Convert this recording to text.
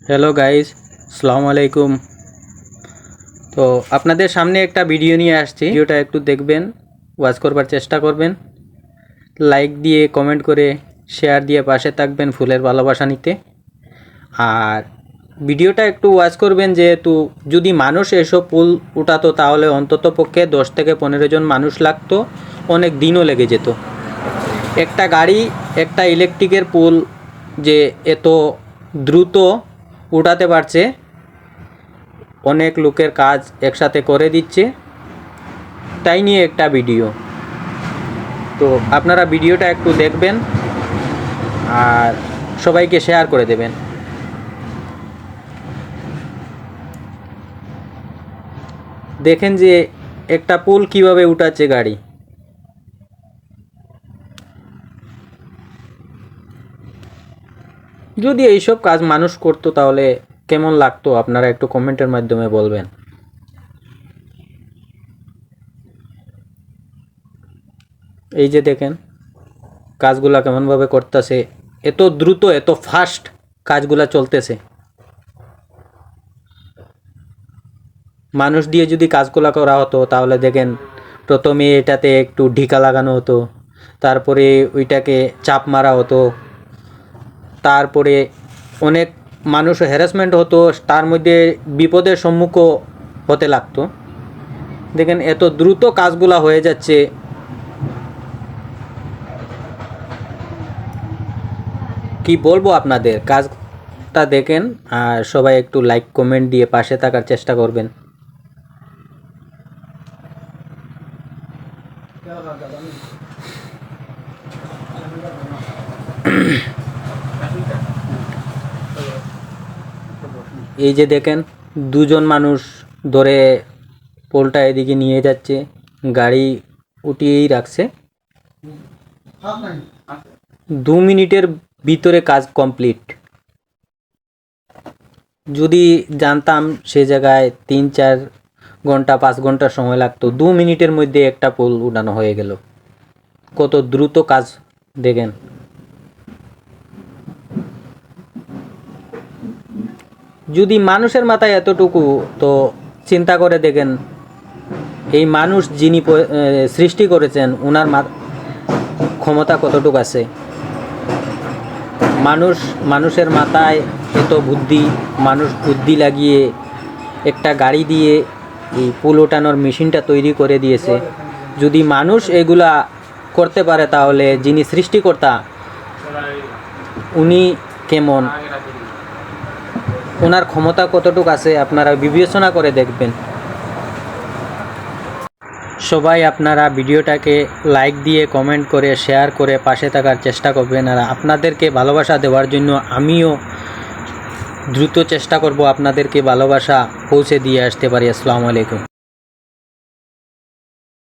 Hello guys, আসসালামু আলাইকুম। তো আপনাদের সামনে একটা ভিডিও নিয়ে আসছি। ভিডিওটা একটু দেখবেন, ওয়াচ করবার চেষ্টা করবেন, লাইক দিয়ে কমেন্ট করে শেয়ার দিয়ে পাশে থাকবেন ফুলের ভালোবাসা নিতে। আর ভিডিওটা একটু ওয়াচ করবেন, যেহেতু যদি মানুষ এসব ফুল উঠাতো তাহলে অন্তত পক্ষে 10 থেকে 15 জন মানুষ লাগতো, অনেক দিনও লেগে যেত। একটা গাড়ি, একটা ইলেকট্রিকের পুল যে এত দ্রুত উঠাতে পারছে, অনেক লোকের কাজ একসাথে করে দিচ্ছে, তাই নিয়ে একটা ভিডিও। তো আপনারা ভিডিওটা একটু দেখবেন আর সবাইকে শেয়ার করে দেবেন। দেখেন যে একটা পুল কিভাবে উঠাচ্ছে গাড়ি। যদি এইসব কাজ মানুষ করতো তাহলে কেমন লাগতো আপনারা একটু কমেন্টের মাধ্যমে বলবেন। এই যে দেখেন কাজগুলা কেমনভাবে করতেছে, এত দ্রুত এত ফাস্ট কাজগুলা চলতেছে। মানুষ দিয়ে যদি কাজগুলা করা হতো তাহলে দেখেন প্রথমে এটাতে একটু ঢিকা লাগানো হতো, তারপরে ওইটাকে চাপ মারা হতো, তারপরে অনেক মানুষ হ্যারাসমেন্ট হতো, তার মধ্যে বিপদের সম্মুখীন হতে লাগতো। দেখেন এত দ্রুত কাজগুলা হয়ে যাচ্ছে। কি বলবো আপনাদের, কাজটা দেখেন আর সবাই একটু লাইক কমেন্ট দিয়ে পাশে থাকার চেষ্টা করবেন। এই যে দেখেন দুজন মানুষ ধরে পোলটা এদিকে নিয়ে যাচ্ছে, গাড়ি উঠিয়েই রাখছে। 2 মিনিটের ভিতরে কাজ কমপ্লিট। যদি জানতাম সে জায়গায় 3-4 ঘন্টা 5 ঘন্টা সময় লাগতো, 2 মিনিটের মধ্যে একটা পোল উঠানো হয়ে গেল। কত দ্রুত কাজ দেখেন। যদি মানুষের মাথায় এতটুকু, তো চিন্তা করে দেখেন এই মানুষ যিনি সৃষ্টি করেছেন ওনার ক্ষমতা কতটুকু আছে। মানুষের মাথায় এত বুদ্ধি, মানুষ বুদ্ধি লাগিয়ে একটা গাড়ি দিয়ে এই পুল ওঠানোর মেশিনটা তৈরি করে দিয়েছে। যদি মানুষ এগুলা করতে পারে তাহলে যিনি সৃষ্টিকর্তা উনি কেমন, ওনার ক্ষমতা কতটুকু আছে আপনারা বিবেচনা করে দেখবেন। সবাই আপনারা ভিডিওটাকে লাইক দিয়ে কমেন্ট করে শেয়ার করে পাশে থাকার চেষ্টা করবেন। আর আপনাদেরকে ভালোবাসা দেওয়ার জন্য আমিও দ্রুত চেষ্টা করব আপনাদেরকে ভালোবাসা পৌঁছে দিয়ে আসতে পারি। আসসালামু আলাইকুম।